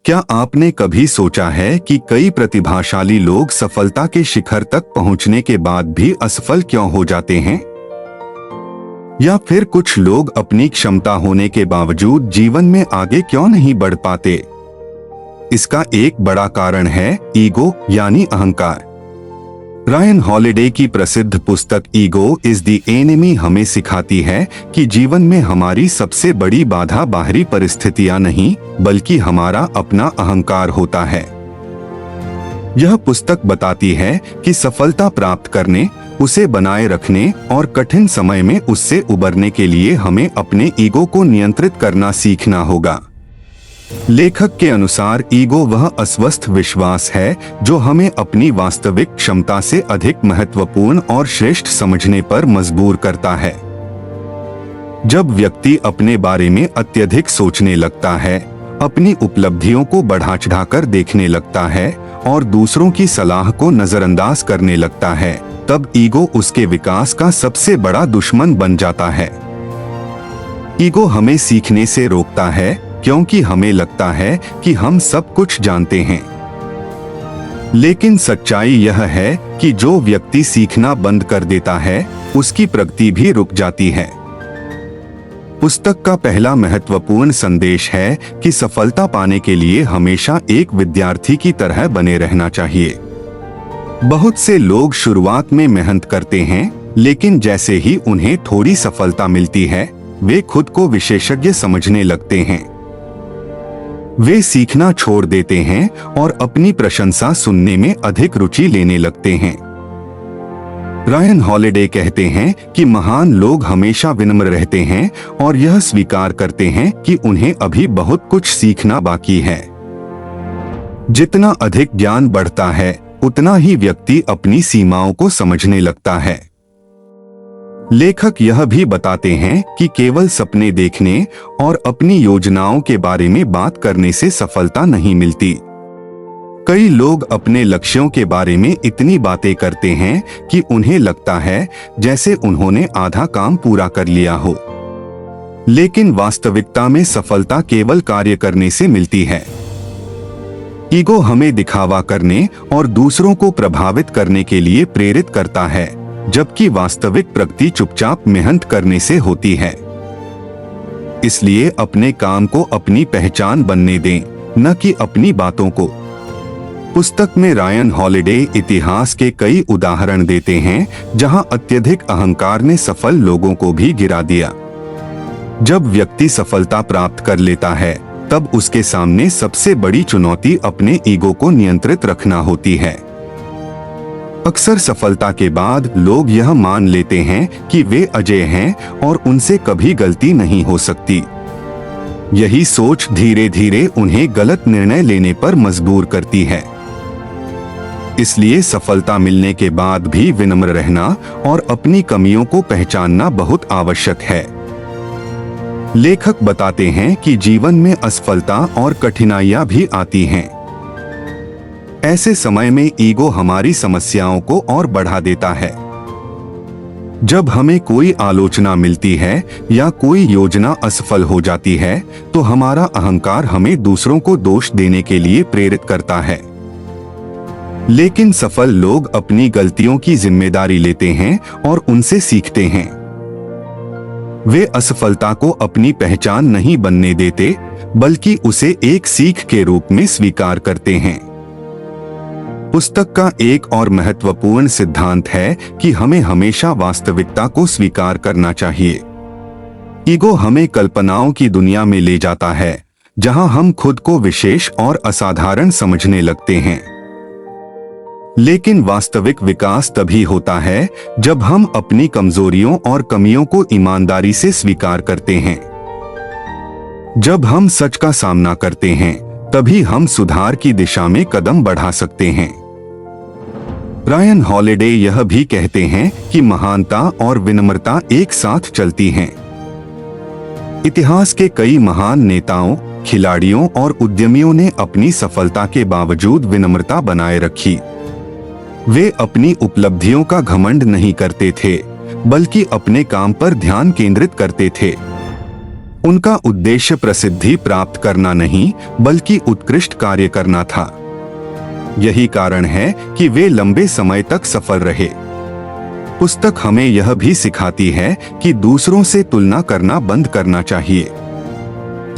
क्या आपने कभी सोचा है कि कई प्रतिभाशाली लोग सफलता के शिखर तक पहुंचने के बाद भी असफल क्यों हो जाते हैं? या फिर कुछ लोग अपनी क्षमता होने के बावजूद जीवन में आगे क्यों नहीं बढ़ पाते? इसका एक बड़ा कारण है ईगो यानी अहंकार। रायन हॉलिडे की प्रसिद्ध पुस्तक ईगो इज द एनिमी हमें सिखाती है कि जीवन में हमारी सबसे बड़ी बाधा बाहरी परिस्थितियां नहीं बल्कि हमारा अपना अहंकार होता है। यह पुस्तक बताती है कि सफलता प्राप्त करने, उसे बनाए रखने और कठिन समय में उससे उबरने के लिए हमें अपने ईगो को नियंत्रित करना सीखना होगा। लेखक के अनुसार ईगो वह अस्वस्थ विश्वास है जो हमें अपनी वास्तविक क्षमता से अधिक महत्वपूर्ण और श्रेष्ठ समझने पर मजबूर करता है। जब व्यक्ति अपने बारे में अत्यधिक सोचने लगता है, अपनी उपलब्धियों को बढ़ा चढ़ाकर देखने लगता है और दूसरों की सलाह को नजरअंदाज करने लगता है, तब ईगो उसके विकास का सबसे बड़ा दुश्मन बन जाता है। ईगो हमें सीखने से रोकता है क्योंकि हमें लगता है कि हम सब कुछ जानते हैं। लेकिन सच्चाई यह है कि जो व्यक्ति सीखना बंद कर देता है, उसकी प्रगति भी रुक जाती है। पुस्तक का पहला महत्वपूर्ण संदेश है कि सफलता पाने के लिए हमेशा एक विद्यार्थी की तरह बने रहना चाहिए। बहुत से लोग शुरुआत में मेहनत करते हैं, लेकिन जैसे ही उन्हें थोड़ी सफलता मिलती है, वे खुद को विशेषज्ञ समझने लगते हैं। वे सीखना छोड़ देते हैं और अपनी प्रशंसा सुनने में अधिक रुचि लेने लगते हैं। रायन हॉलिडे कहते हैं कि महान लोग हमेशा विनम्र रहते हैं और यह स्वीकार करते हैं कि उन्हें अभी बहुत कुछ सीखना बाकी है। जितना अधिक ज्ञान बढ़ता है, उतना ही व्यक्ति अपनी सीमाओं को समझने लगता है। लेखक यह भी बताते हैं कि केवल सपने देखने और अपनी योजनाओं के बारे में बात करने से सफलता नहीं मिलती। कई लोग अपने लक्ष्यों के बारे में इतनी बातें करते हैं कि उन्हें लगता है जैसे उन्होंने आधा काम पूरा कर लिया हो। लेकिन वास्तविकता में सफलता केवल कार्य करने से मिलती है। ईगो हमें दिखावा करने और दूसरों को प्रभावित करने के लिए प्रेरित करता है, जबकि वास्तविक प्रगति चुपचाप मेहनत करने से होती है। इसलिए अपने काम को अपनी पहचान बनने दें, न कि अपनी बातों को। पुस्तक में रायन हॉलिडे इतिहास के कई उदाहरण देते हैं जहां अत्यधिक अहंकार ने सफल लोगों को भी गिरा दिया। जब व्यक्ति सफलता प्राप्त कर लेता है, तब उसके सामने सबसे बड़ी चुनौती अपने ईगो को नियंत्रित रखना होती है। अक्सर सफलता के बाद लोग यह मान लेते हैं कि वे अजेय हैं और उनसे कभी गलती नहीं हो सकती। यही सोच धीरे धीरे उन्हें गलत निर्णय लेने पर मजबूर करती है। इसलिए सफलता मिलने के बाद भी विनम्र रहना और अपनी कमियों को पहचानना बहुत आवश्यक है। लेखक बताते हैं कि जीवन में असफलता और कठिनाइयां भी आती हैं। ऐसे समय में ईगो हमारी समस्याओं को और बढ़ा देता है। जब हमें कोई आलोचना मिलती है या कोई योजना असफल हो जाती है, तो हमारा अहंकार हमें दूसरों को दोष देने के लिए प्रेरित करता है। लेकिन सफल लोग अपनी गलतियों की जिम्मेदारी लेते हैं और उनसे सीखते हैं। वे असफलता को अपनी पहचान नहीं बनने देते, बल्कि उसे एक सीख के रूप में स्वीकार करते हैं। पुस्तक का एक और महत्वपूर्ण सिद्धांत है कि हमें हमेशा वास्तविकता को स्वीकार करना चाहिए। ईगो हमें कल्पनाओं की दुनिया में ले जाता है, जहां हम खुद को विशेष और असाधारण समझने लगते हैं। लेकिन वास्तविक विकास तभी होता है जब हम अपनी कमजोरियों और कमियों को ईमानदारी से स्वीकार करते हैं। जब हम सच का सामना करते हैं, तभी हम सुधार की दिशा में कदम बढ़ा सकते हैं। रायन हॉलिडे यह भी कहते हैं कि महानता और विनम्रता एक साथ चलती हैं। इतिहास के कई महान नेताओं, खिलाड़ियों और उद्यमियों ने अपनी सफलता के बावजूद विनम्रता बनाए रखी। वे अपनी उपलब्धियों का घमंड नहीं करते थे, बल्कि अपने काम पर ध्यान केंद्रित करते थे। उनका उद्देश्य प्रसिद्धि प्राप्त करना नहीं बल्कि उत्कृष्ट कार्य करना था। यही कारण है कि वे लंबे समय तक सफल रहे। पुस्तक हमें यह भी सिखाती है कि दूसरों से तुलना करना बंद करना चाहिए।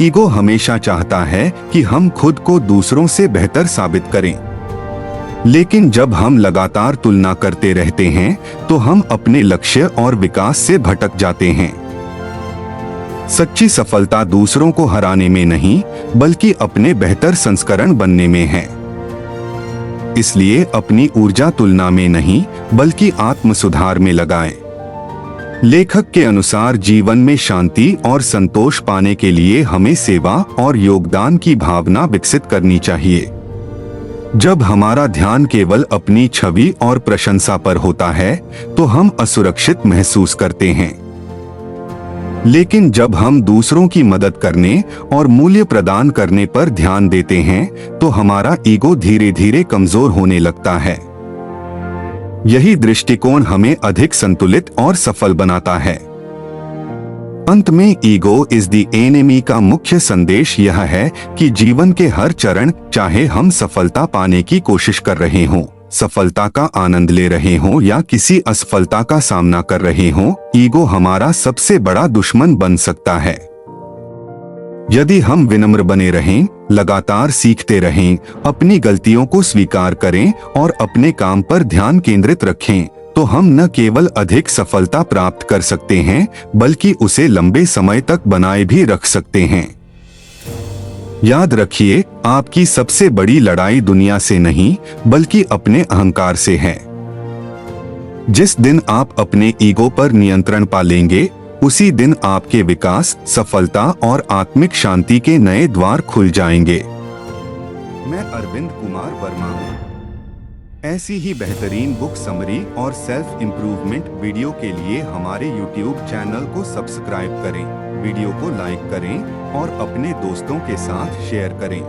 ईगो हमेशा चाहता है कि हम खुद को दूसरों से बेहतर साबित करें, लेकिन जब हम लगातार तुलना करते रहते हैं तो हम अपने लक्ष्य और विकास से भटक जाते हैं। सच्ची सफलता दूसरों को हराने में नहीं बल्कि अपने बेहतर संस्करण बनने में है। इसलिए अपनी ऊर्जा तुलना में नहीं बल्कि आत्म सुधार में लगाएं। लेखक के अनुसार जीवन में शांति और संतोष पाने के लिए हमें सेवा और योगदान की भावना विकसित करनी चाहिए। जब हमारा ध्यान केवल अपनी छवि और प्रशंसा पर होता है तो हम असुरक्षित महसूस करते हैं, लेकिन जब हम दूसरों की मदद करने और मूल्य प्रदान करने पर ध्यान देते हैं तो हमारा ईगो धीरे धीरे कमजोर होने लगता है। यही दृष्टिकोण हमें अधिक संतुलित और सफल बनाता है। अंत में ईगो इज द एनिमी का मुख्य संदेश यह है कि जीवन के हर चरण, चाहे हम सफलता पाने की कोशिश कर रहे हों, सफलता का आनंद ले रहे हों या किसी असफलता का सामना कर रहे हों, ईगो हमारा सबसे बड़ा दुश्मन बन सकता है। यदि हम विनम्र बने रहें, लगातार सीखते रहें, अपनी गलतियों को स्वीकार करें और अपने काम पर ध्यान केंद्रित रखें, तो हम न केवल अधिक सफलता प्राप्त कर सकते हैं बल्कि उसे लंबे समय तक बनाए भी रख सकते हैं। याद रखिए, आपकी सबसे बड़ी लड़ाई दुनिया से नहीं बल्कि अपने अहंकार से है। जिस दिन आप अपने ईगो पर नियंत्रण पा लेंगे, उसी दिन आपके विकास, सफलता और आत्मिक शांति के नए द्वार खुल जाएंगे। मैं अरविंद कुमार वर्मा हूँ। ऐसी ही बेहतरीन बुक समरी और सेल्फ इम्प्रूवमेंट वीडियो के लिए हमारे YouTube चैनल को सब्सक्राइब करें, वीडियो को लाइक करें और अपने दोस्तों के साथ शेयर करें।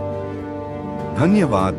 धन्यवाद।